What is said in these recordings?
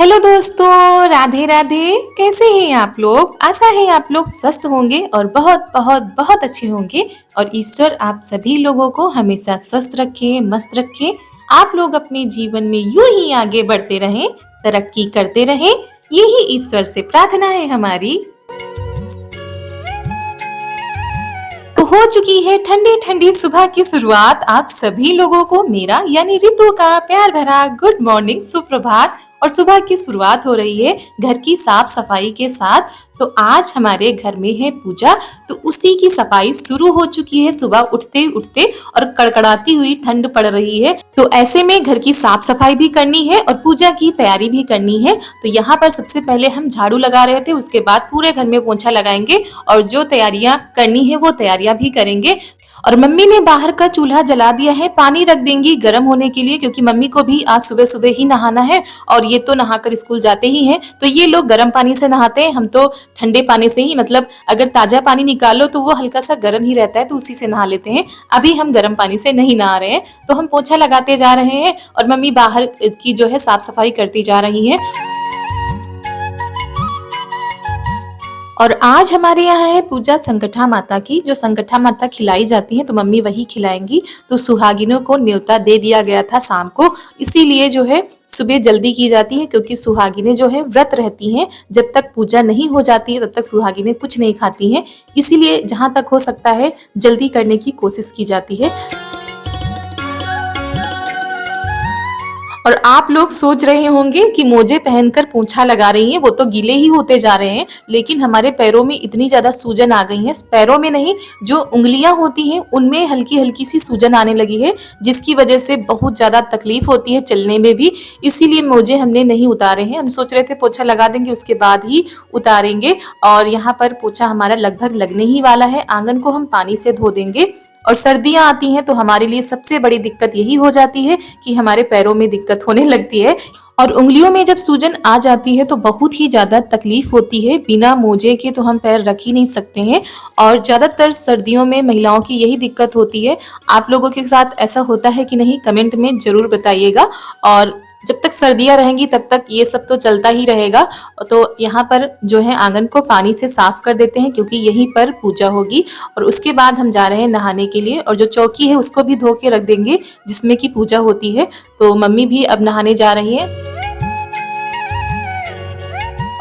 Hello दोस्तों, राधे राधे। कैसे हैं आप लोग? आशा है आप लोग स्वस्थ होंगे और बहुत बहुत बहुत अच्छे होंगे। और ईश्वर आप सभी लोगों को हमेशा स्वस्थ रखे, मस्त रखे। आप लोग अपने जीवन में यूं ही आगे बढ़ते रहें, तरक्की करते रहें। यही ईश्वर से प्रार्थना है हमारी। तो हो चुकी है ठंडी ठंडी सुबह की शुरुआत। आप सभी लोगों को मेरा यानी रितु का प्यार भरा गुड मॉर्निंग, सुप्रभात। और सुबह की शुरुआत हो रही है घर की साफ सफाई के साथ। तो आज हमारे घर में है पूजा, तो उसी की सफाई शुरू हो चुकी है सुबह उठते उठते। और कड़कड़ाती हुई ठंड पड़ रही है, तो ऐसे में घर की साफ सफाई भी करनी है और पूजा की तैयारी भी करनी है। तो यहाँ पर सबसे पहले हम झाड़ू लगा रहे थे, उसके बाद पूरे घर में पोंछा लगाएंगे और जो तैयारियां करनी है वो तैयारियां भी करेंगे। और मम्मी ने बाहर का चूल्हा जला दिया है, पानी रख देंगी गर्म होने के लिए, क्योंकि मम्मी को भी आज सुबह सुबह ही नहाना है और ये तो नहाकर स्कूल जाते ही हैं। तो ये लोग गर्म पानी से नहाते हैं, हम तो ठंडे पानी से ही, मतलब अगर ताजा पानी निकालो तो वो हल्का सा गर्म ही रहता है, तो उसी से नहा लेते हैं। अभी हम गर्म पानी से नहीं नहा रहे हैं, तो हम पोछा लगाते जा रहे हैं और मम्मी बाहर की जो है साफ सफाई करती जा रही है। और आज हमारे यहाँ है पूजा संकटा माता की। जो संकटा माता खिलाई जाती है तो मम्मी वही खिलाएंगी। तो सुहागिनों को न्योता दे दिया गया था शाम को, इसीलिए जो है सुबह जल्दी की जाती है, क्योंकि सुहागिनें जो है व्रत रहती हैं। जब तक पूजा नहीं हो जाती है तब तक सुहागिनें कुछ नहीं खाती हैं, इसीलिए जहाँ तक हो सकता है जल्दी करने की कोशिश की जाती है। और आप लोग सोच रहे होंगे कि मोजे पहनकर पोंछा लगा रही हैं, वो तो गीले ही होते जा रहे हैं, लेकिन हमारे पैरों में इतनी ज्यादा सूजन आ गई है, पैरों में नहीं, जो उंगलियां होती हैं उनमें हल्की हल्की सी सूजन आने लगी है, जिसकी वजह से बहुत ज्यादा तकलीफ होती है चलने में भी। इसीलिए मोजे हमने नहीं उतारे हैं। हम सोच रहे थे पोछा लगा देंगे उसके बाद ही उतारेंगे। और यहाँ पर पोछा हमारा लगभग लगने ही वाला है, आंगन को हम पानी से धो देंगे। और सर्दियां आती हैं तो हमारे लिए सबसे बड़ी दिक्कत यही हो जाती है कि हमारे पैरों में दिक्कत होने लगती है। और उंगलियों में जब सूजन आ जाती है तो बहुत ही ज्यादा तकलीफ होती है। बिना मोजे के तो हम पैर रख ही नहीं सकते हैं। और ज्यादातर सर्दियों में महिलाओं की यही दिक्कत होती है। आप लोगों के साथ ऐसा होता है कि नहीं, कमेंट में जरूर बताइएगा। और जब तक सर्दियां रहेंगी तब तक ये सब तो चलता ही रहेगा। तो यहाँ पर जो है आंगन को पानी से साफ कर देते हैं, क्योंकि यहीं पर पूजा होगी। और उसके बाद हम जा रहे हैं नहाने के लिए, और जो चौकी है उसको भी धो के रख देंगे जिसमें की पूजा होती है। तो मम्मी भी अब नहाने जा रही है।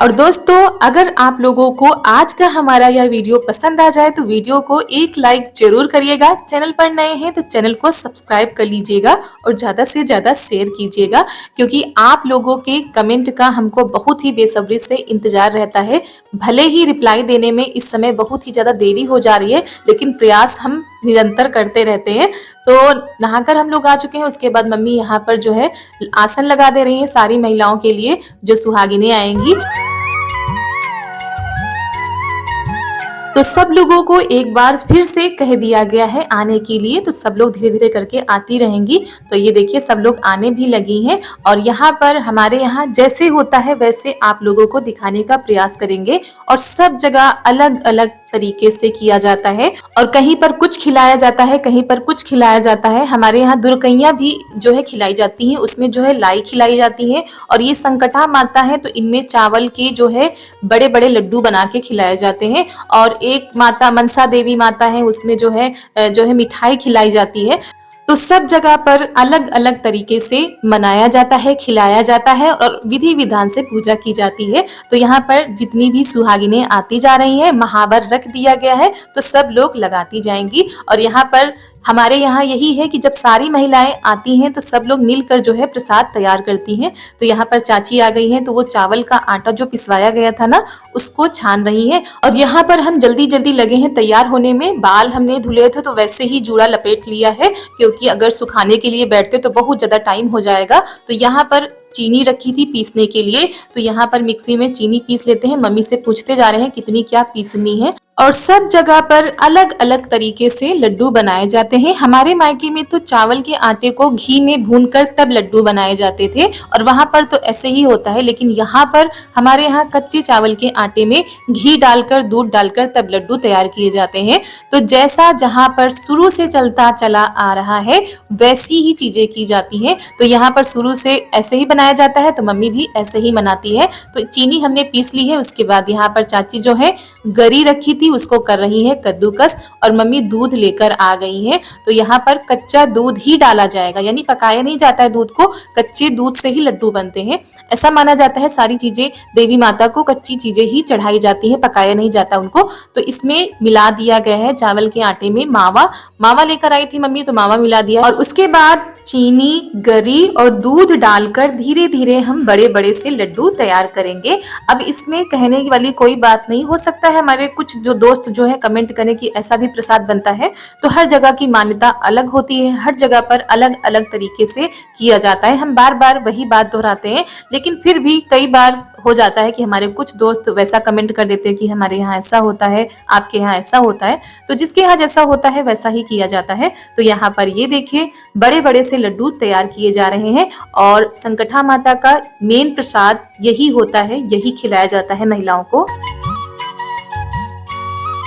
और दोस्तों, अगर आप लोगों को आज का हमारा यह वीडियो पसंद आ जाए तो वीडियो को एक लाइक जरूर करिएगा। चैनल पर नए हैं तो चैनल को सब्सक्राइब कर लीजिएगा और ज्यादा से ज्यादा शेयर कीजिएगा, क्योंकि आप लोगों के कमेंट का हमको बहुत ही बेसब्री से इंतजार रहता है। भले ही रिप्लाई देने में इस समय बहुत ही ज्यादा देरी हो जा रही है, लेकिन प्रयास हम निरंतर करते रहते हैं। तो नहाकर हम लोग आ चुके हैं। उसके बाद मम्मी यहाँ पर जो है आसन लगा दे रही है सारी महिलाओं के लिए जो सुहागिनें आएंगी। तो सब लोगों को एक बार फिर से कह दिया गया है आने के लिए, तो सब लोग धीरे धीरे करके आती रहेंगी। तो ये देखिए सब लोग आने भी लगी हैं। और यहाँ पर हमारे यहाँ जैसे होता है वैसे आप लोगों को दिखाने का प्रयास करेंगे। और सब जगह अलग अलग तरीके से किया जाता है, और कहीं पर कुछ खिलाया जाता है, कहीं पर कुछ खिलाया जाता है। हमारे यहाँ दुर्गैया भी जो है खिलाई जाती हैं, उसमें जो है लाई खिलाई जाती है। और ये संकटा माता है तो इनमें चावल के जो है बड़े बड़े लड्डू बना के खिलाए जाते हैं। और एक माता मनसा देवी माता है, उसमें जो है मिठाई खिलाई जाती है। तो सब जगह पर अलग अलग तरीके से मनाया जाता है, खिलाया जाता है और विधि विधान से पूजा की जाती है। तो यहाँ पर जितनी भी सुहागिनें आती जा रही हैं, महावर रख दिया गया है तो सब लोग लगाती जाएंगी। और यहाँ पर हमारे यहाँ यही है कि जब सारी महिलाएं आती हैं तो सब लोग मिलकर जो है प्रसाद तैयार करती हैं। तो यहाँ पर चाची आ गई हैं, तो वो चावल का आटा जो पिसवाया गया था ना, उसको छान रही है। और यहाँ पर हम जल्दी जल्दी लगे हैं तैयार होने में। बाल हमने धुले थे तो वैसे ही जूड़ा लपेट लिया है, क्योंकि अगर सुखाने के लिए बैठते तो बहुत ज्यादा टाइम हो जाएगा। तो यहाँ पर चीनी रखी थी पीसने के लिए, तो यहाँ पर मिक्सी में चीनी पीस लेते हैं। मम्मी से पूछते जा रहे हैं कितनी क्या पीसनी है। और सब जगह पर अलग अलग तरीके से लड्डू बनाए जाते हैं। हमारे मायके में तो चावल के आटे को घी में भूनकर तब लड्डू बनाए जाते थे और वहां पर तो ऐसे ही होता है, लेकिन यहाँ पर हमारे यहाँ कच्चे चावल के आटे में घी डालकर दूध डालकर तब लड्डू तैयार किए जाते हैं। तो जैसा जहाँ पर शुरू से चलता चला आ रहा है वैसी ही चीजें की जाती हैं। तो यहाँ पर शुरू से ऐसे ही बनाया जाता है, तो मम्मी भी ऐसे ही बनाती है। तो चीनी हमने पीस ली है, उसके बाद यहाँ पर चाची जो है गरी रखी थी उसको कर रही है कद्दूकस, और मम्मी दूध लेकर आ गई है। तो यहाँ पर कच्चा दूध ही डाला जाएगा, यानी पकाया नहीं जाता है दूध को, कच्चे दूध से ही लड्डू बनते हैं। ऐसा माना जाता है सारी चीजें देवी माता को कच्ची चीजें ही चढ़ाई जाती है, पकाया नहीं जाता उनको। तो इसमें मिला दिया गया है चावल के आटे में मावा। मावा लेकर आई थी मम्मी, तो मावा मिला दिया और उसके बाद चीनी, गरी और दूध डालकर धीरे धीरे हम बड़े बड़े से लड्डू तैयार करेंगे। अब इसमें कहने वाली कोई बात नहीं, हो सकता है हमारे कुछ जो दोस्त जो है कमेंट करें कि ऐसा भी प्रसाद बनता है। तो हर जगह की मान्यता अलग होती है, हर जगह पर अलग अलग तरीके से किया जाता है। हम बार बार वही बात दोहराते हैं, लेकिन फिर भी कई बार हो जाता है कि हमारे कुछ दोस्त वैसा कमेंट कर देते हैं कि हमारे यहाँ ऐसा होता है, आपके यहाँ ऐसा होता है। तो जिसके यहाँ जैसा होता है वैसा ही किया जाता है। तो यहाँ पर ये देखिए बड़े बड़े से लड्डू तैयार किए जा रहे हैं और संकटा माता का मेन प्रसाद यही होता है, यही खिलाया जाता है महिलाओं को।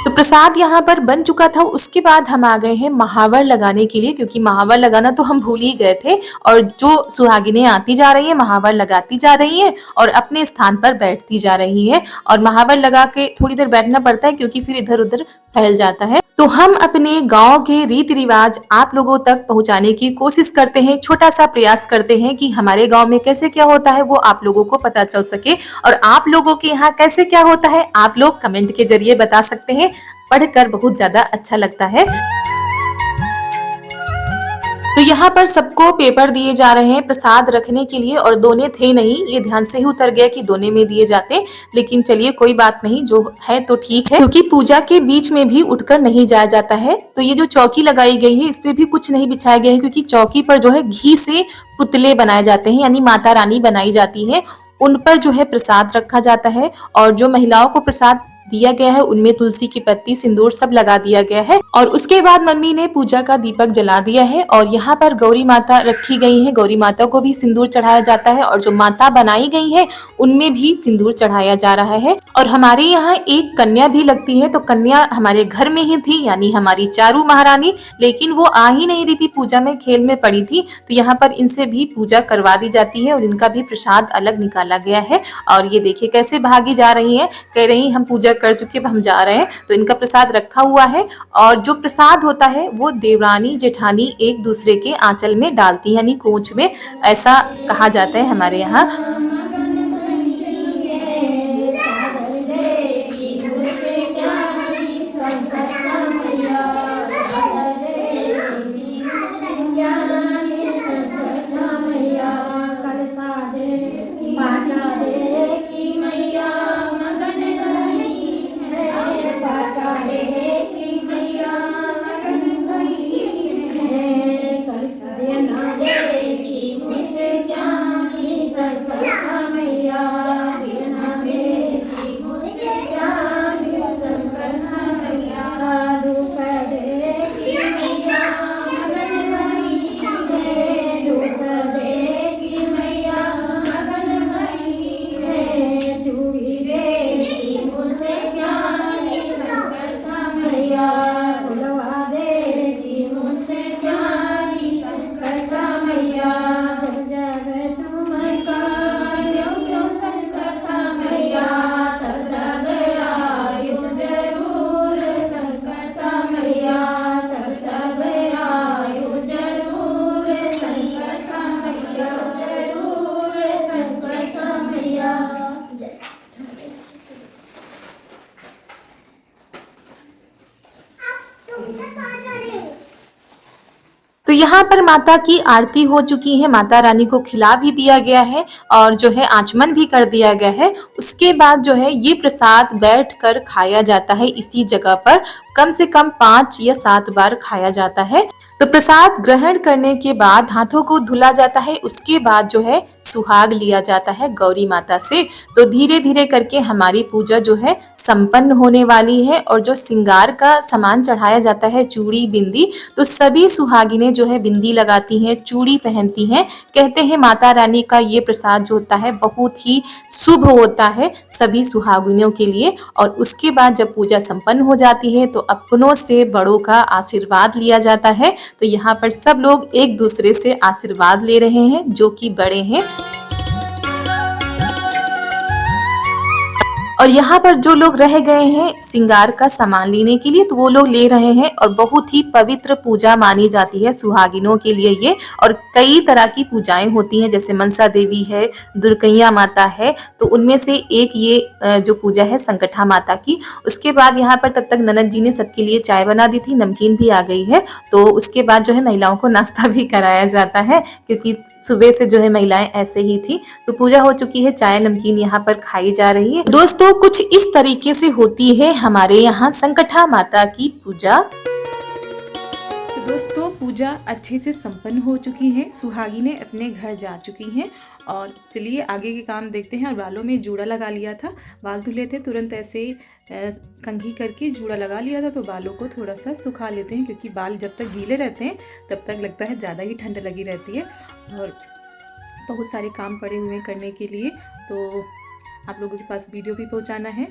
तो प्रसाद यहाँ पर बन चुका था। उसके बाद हम आ गए हैं महावर लगाने के लिए, क्योंकि महावर लगाना तो हम भूल ही गए थे। और जो सुहागिनें आती जा रही है महावर लगाती जा रही है और अपने स्थान पर बैठती जा रही है। और महावर लगा के थोड़ी देर बैठना पड़ता है क्योंकि फिर इधर उधर फैल जाता है। तो हम अपने गांव के रीति रिवाज आप लोगों तक पहुंचाने की कोशिश करते हैं, छोटा सा प्रयास करते हैं कि हमारे गांव में कैसे क्या होता है वो आप लोगों को पता चल सके। और आप लोगों के यहाँ कैसे क्या होता है आप लोग कमेंट के जरिए बता सकते हैं, पढ़कर बहुत ज्यादा अच्छा लगता है। तो यहाँ पर सबको पेपर दिए जा रहे हैं प्रसाद रखने के लिए, और दोने थे नहीं, ये ध्यान से ही उतर गया कि दोने में दिए जाते। लेकिन चलिए कोई बात नहीं, जो है तो ठीक है, क्योंकि पूजा के बीच में भी उठकर नहीं जाया जाता है। तो ये जो चौकी लगाई गई है इस पे भी कुछ नहीं बिछाया गया है, क्योंकि चौकी पर जो है घी से पुतले बनाए जाते हैं, यानी माता रानी बनाई जाती है, उन पर जो है प्रसाद रखा जाता है। और जो महिलाओं को प्रसाद दिया गया है उनमें तुलसी की पत्ती, सिंदूर सब लगा दिया गया है। और उसके बाद मम्मी ने पूजा का दीपक जला दिया है और यहाँ पर गौरी माता रखी गई है। गौरी माता को भी सिंदूर चढ़ाया जाता है और जो माता बनाई गई है उनमें भी सिंदूर चढ़ाया जा रहा है। और हमारे यहाँ एक कन्या भी लगती है, तो कन्या हमारे घर में ही थी, यानी हमारी चारू महारानी, लेकिन वो आ ही नहीं रही थी, पूजा में खेल में पड़ी थी। तो यहाँ पर इनसे भी पूजा करवा दी जाती है और इनका भी प्रसाद अलग निकाला गया है। और ये देखिए कैसे भागी जा रही है, कह रही हम पूजा कर चुके, अब हम जा रहे हैं। तो इनका प्रसाद रखा हुआ है और जो प्रसाद होता है वो देवरानी जेठानी एक दूसरे के आंचल में डालती है, यानी कोंच में, ऐसा कहा जाता है हमारे यहाँ। तो यहाँ पर माता की आरती हो चुकी है, माता रानी को खिला भी दिया गया है और जो है आचमन भी कर दिया गया है। उसके बाद जो है ये प्रसाद बैठकर खाया जाता है इसी जगह पर। कम से कम 5 या 7 बार खाया जाता है। तो प्रसाद ग्रहण करने के बाद हाथों को धुला जाता है, उसके बाद जो है सुहाग लिया जाता है गौरी माता से। तो धीरे धीरे करके हमारी पूजा जो है संपन्न होने वाली है। और जो श्रृंगार का सामान चढ़ाया जाता है, चूड़ी बिंदी, तो सभी सुहागिनें जो है बिंदी लगाती हैं, चूड़ी पहनती हैं। कहते हैं माता रानी का ये प्रसाद जो होता है बहुत ही शुभ होता है सभी सुहागिनों के लिए। और उसके बाद जब पूजा संपन्न हो जाती है तो अपनों से बड़ों का आशीर्वाद लिया जाता है। तो यहाँ पर सब लोग एक दूसरे से आशीर्वाद ले रहे हैं जो कि बड़े हैं। और यहाँ पर जो लोग रह गए हैं श्रृंगार का सामान लेने के लिए, तो वो लोग ले रहे हैं। और बहुत ही पवित्र पूजा मानी जाती है सुहागिनों के लिए ये। और कई तरह की पूजाएं होती हैं, जैसे मनसा देवी है, दुर्गैया माता है, तो उनमें से एक ये जो पूजा है संकटा माता की। उसके बाद यहाँ पर तब तक ननद जी ने सबके लिए चाय बना दी थी, नमकीन भी आ गई है। तो उसके बाद जो है महिलाओं को नाश्ता भी कराया जाता है, क्योंकि सुबह से जो है महिलाएं ऐसे ही थी। तो पूजा हो चुकी है, चाय नमकीन यहाँ पर खाई जा रही है। दोस्तों कुछ इस तरीके से होती है हमारे यहाँ संकटा माता की पूजा। तो दोस्तों पूजा अच्छे से संपन्न हो चुकी है, सुहागिनें अपने घर जा चुकी हैं। और चलिए आगे के काम देखते हैं। और बालों में जूड़ा लगा लिया था, बाल धुले थे, तुरंत ऐसे कंघी करके जूड़ा लगा लिया था। तो बालों को थोड़ा सा सुखा लेते हैं, क्योंकि बाल जब तक गीले रहते हैं तब तक लगता है ज़्यादा ही ठंड लगी रहती है। और बहुत सारे काम पड़े हुए हैं करने के लिए, तो आप लोगों के पास वीडियो भी पहुंचाना है।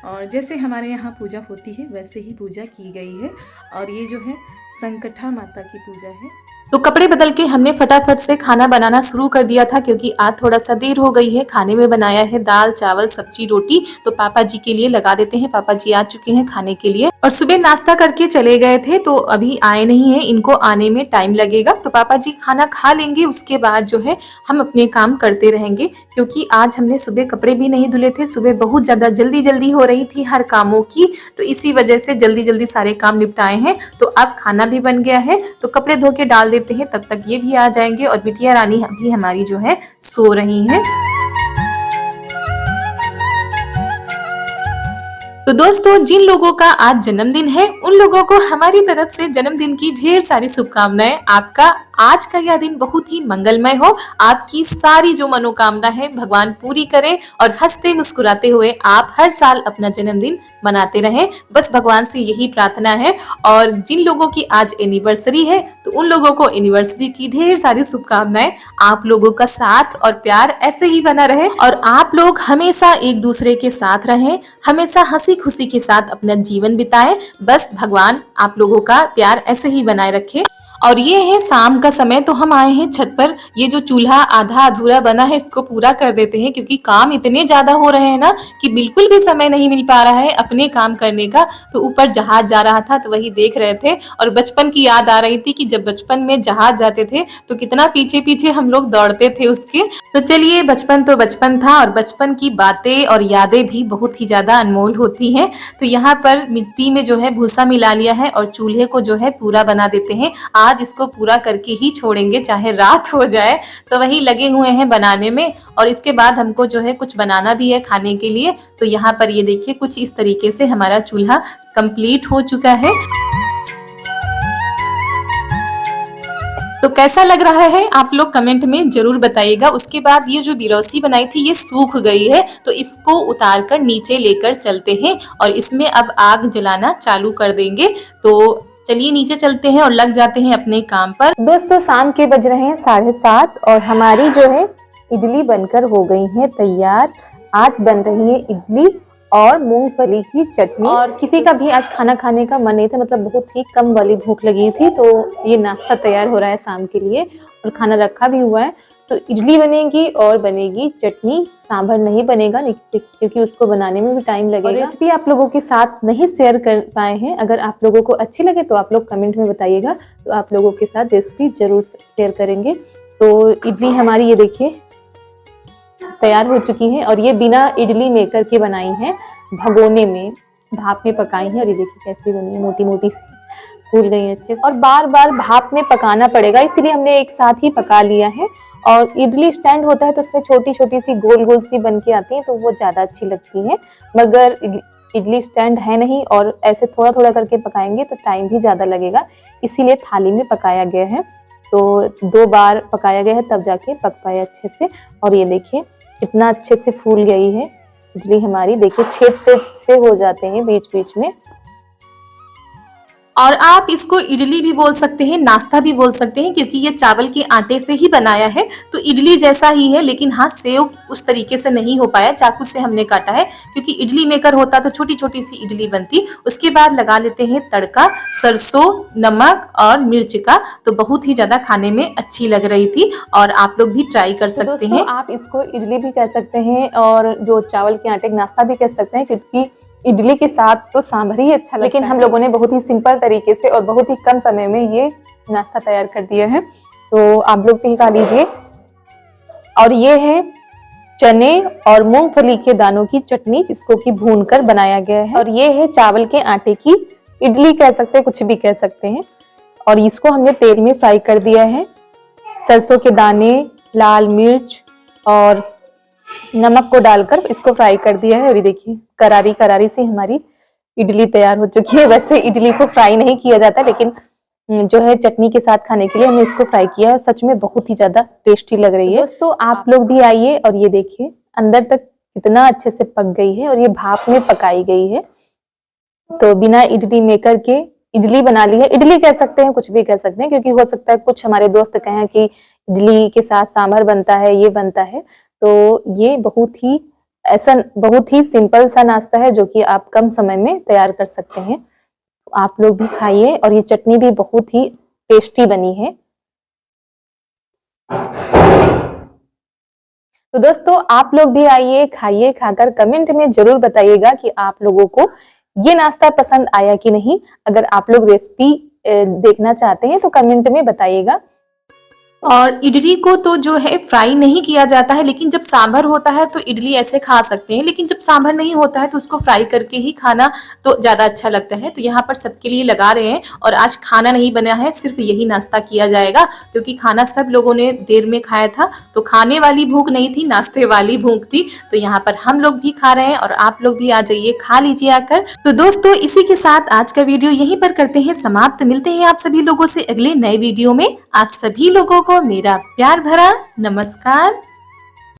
और जैसे हमारे यहाँ पूजा होती है वैसे ही पूजा की गई है। और ये जो है संकटा माता की पूजा है। तो कपड़े बदल के हमने फटाफट से खाना बनाना शुरू कर दिया था, क्योंकि आज थोड़ा सा देर हो गई है। खाने में बनाया है दाल चावल सब्जी रोटी। तो पापा जी के लिए लगा देते हैं, पापा जी आ चुके हैं खाने के लिए। और सुबह नाश्ता करके चले गए थे, तो अभी आए नहीं है, इनको आने में टाइम लगेगा। तो पापा जी खाना खा लेंगे, उसके बाद जो है हम अपने काम करते रहेंगे। क्योंकि आज हमने सुबह कपड़े भी नहीं धुले थे, सुबह बहुत ज्यादा जल्दी हो रही थी हर कामों की, तो इसी वजह से जल्दी सारे काम निपटाए हैं। तो अब खाना भी बन गया है, तो कपड़े धो के डाल देते हैं, तब तक ये भी आ जाएंगे। और बिटिया रानी भी हमारी जो है सो रही हैं। तो दोस्तों जिन लोगों का आज जन्मदिन है उन लोगों को हमारी तरफ से जन्मदिन की ढेर सारी शुभकामनाएं। आपका आज का यह दिन बहुत ही मंगलमय हो, आपकी सारी जो मनोकामना है भगवान पूरी करें। और हंसते मुस्कुराते हुए आप हर साल अपना जन्मदिन मनाते रहें, बस भगवान से यही प्रार्थना है। और जिन लोगों की आज एनिवर्सरी है तो उन लोगों को एनिवर्सरी की ढेर सारी शुभकामनाएं। आप लोगों का साथ और प्यार ऐसे ही बना रहे और आप लोग हमेशा एक दूसरे के साथ रहें, हमेशा हंसी खुशी के साथ अपना जीवन बिताएं। बस भगवान आप लोगों का प्यार ऐसे ही बनाए रखे। और ये है शाम का समय, तो हम आए हैं छत पर। ये जो चूल्हा आधा अधूरा बना है इसको पूरा कर देते हैं, क्योंकि काम इतने ज्यादा हो रहे हैं ना कि बिल्कुल भी समय नहीं मिल पा रहा है अपने काम करने का। तो ऊपर जहाज जा रहा था तो वही देख रहे थे, और बचपन की याद आ रही थी कि जब बचपन में जहाज जाते थे तो कितना पीछे पीछे हम लोग दौड़ते थे उसके। तो चलिए बचपन तो बचपन था, और बचपन की बातें और यादें भी बहुत ही ज्यादा अनमोल होती हैं। तो यहाँ पर मिट्टी में जो है भूसा मिला लिया है और चूल्हे को जो है पूरा बना देते हैं। आज इसको पूरा करके ही छोड़ेंगे, चाहे रात हो जाए। तो वही लगे हुए हैं बनाने में। और इसके बाद हमको जो है कुछ बनाना भी है खाने के लिए। तो यहाँ पर ये देखिए कुछ इस तरीके से हमारा चूल्हा कंप्लीट हो चुका है। तो कैसा लग रहा है आप लोग कमेंट में जरूर बताइएगा। उसके बाद ये जो बिरौसी बनाई थी ये सूख गई है, तो इसको उतार कर नीचे लेकर चलते हैं और इसमें अब आग जलाना चालू कर देंगे। तो चलिए नीचे चलते हैं और लग जाते हैं अपने काम पर। दोस्तों शाम के बज रहे हैं 7:30 और हमारी जो है इडली बनकर हो गई है तैयार। आज बन रही है इडली और मूंगफली की चटनी। और किसी का भी आज खाना खाने का मन नहीं था, मतलब बहुत ही कम वाली भूख लगी थी। तो ये नाश्ता तैयार हो रहा है शाम के लिए और खाना रखा भी हुआ है। तो इडली बनेगी और बनेगी चटनी, सांभर नहीं बनेगा क्योंकि उसको बनाने में भी टाइम लगेगा। और रेसिपी आप लोगों के साथ नहीं शेयर कर पाए हैं, अगर आप लोगों को अच्छी लगे तो आप लोग कमेंट में बताइएगा, तो आप लोगों के साथ रेसिपी जरूर शेयर करेंगे। तो इडली हमारी ये देखिए तैयार हो चुकी है और ये बिना इडली मेकर के बनाई है, भगोने में भाप में पकाई है। और ये देखिए कैसी बनी है, मोटी मोटी सी फूल गई है अच्छे से। और बार बार भाप में पकाना पड़ेगा, इसीलिए हमने एक साथ ही पका लिया है। और इडली स्टैंड होता है तो उसमें छोटी छोटी सी गोल गोल सी बन के आती है, तो वो ज्यादा अच्छी लगती है। मगर इडली स्टैंड है नहीं और ऐसे थोड़ा थोड़ा करके पकाएंगे तो टाइम भी ज़्यादा लगेगा, इसीलिए थाली में पकाया गया है। तो 2 बार पकाया गया है तब जाके पक पाए अच्छे से। और ये देखिए कितना अच्छे से फूल गई है इडली हमारी, देखिए छेद से हो जाते हैं बीच बीच में। और आप इसको इडली भी बोल सकते हैं, नाश्ता भी बोल सकते हैं, क्योंकि ये चावल के आटे से ही बनाया है तो इडली जैसा ही है। लेकिन हाँ, सेव उस तरीके से नहीं हो पाया, चाकू से हमने काटा है, क्योंकि इडली मेकर होता तो छोटी छोटी सी इडली बनती। उसके बाद लगा लेते हैं तड़का, सरसों, नमक और मिर्च का, तो बहुत ही ज्यादा खाने में अच्छी लग रही थी और आप लोग भी ट्राई कर सकते हैं। आप इसको इडली भी कह सकते हैं और जो चावल के आटे का नाश्ता भी कह सकते हैं, क्योंकि इडली के साथ तो सांभर ही अच्छा लगता है। लेकिन हम लोगों ने बहुत ही सिंपल तरीके से और बहुत ही कम समय में ये नाश्ता तैयार कर दिया है, तो आप लोग भी खा लीजिए। और ये है चने और मूंगफली के दानों की चटनी, जिसको कि भूनकर बनाया गया है। और ये है चावल के आटे की इडली कह सकते हैं, कुछ भी कह सकते हैं। और इसको हमने तेल में फ्राई कर दिया है, सरसों के दाने, लाल मिर्च और नमक को डालकर इसको फ्राई कर दिया है। और ये देखिए करारी करारी सी हमारी इडली तैयार हो चुकी है। वैसे इडली को फ्राई नहीं किया जाता, लेकिन जो है चटनी के साथ खाने के लिए हमने इसको फ्राई किया है और सच में बहुत ही ज्यादा टेस्टी लग रही है। दोस्तों आप लोग भी आइए और ये देखिए अंदर तक कितना अच्छे से पक गई है और ये भाप में पकाई गई है। तो बिना इडली मेकर के इडली बना ली है, इडली कह सकते हैं, कुछ भी कह सकते हैं, क्योंकि हो सकता है कुछ हमारे दोस्त कहें कि इडली के साथ सांभर बनता है, ये बनता है। तो ये बहुत ही सिंपल सा नाश्ता है जो कि आप कम समय में तैयार कर सकते हैं। तो आप लोग भी खाइए और ये चटनी भी बहुत ही टेस्टी बनी है। तो दोस्तों आप लोग भी आइए, खाइए, खाकर कमेंट में जरूर बताइएगा कि आप लोगों को ये नाश्ता पसंद आया कि नहीं। अगर आप लोग रेसिपी देखना चाहते हैं तो कमेंट में बताइएगा। और इडली को तो जो है फ्राई नहीं किया जाता है, लेकिन जब सांभर होता है तो इडली ऐसे खा सकते हैं, लेकिन जब सांभर नहीं होता है तो उसको फ्राई करके ही खाना तो ज़्यादा अच्छा लगता है। तो यहाँ पर सबके लिए लगा रहे हैं और आज खाना नहीं बना है, सिर्फ यही नाश्ता किया जाएगा, क्योंकि खाना सब लोगों ने देर में खाया था, तो खाने वाली भूख नहीं थी, नाश्ते वाली भूख थी। तो यहाँ पर हम लोग भी खा रहे हैं और आप लोग भी आ जाइए, खा लीजिए आकर। तो दोस्तों इसी के साथ आज का वीडियो यहीं पर करते हैं समाप्त। मिलते हैं आप सभी लोगों से अगले नए वीडियो में। आप सभी लोगों को मेरा प्यार भरा नमस्कार।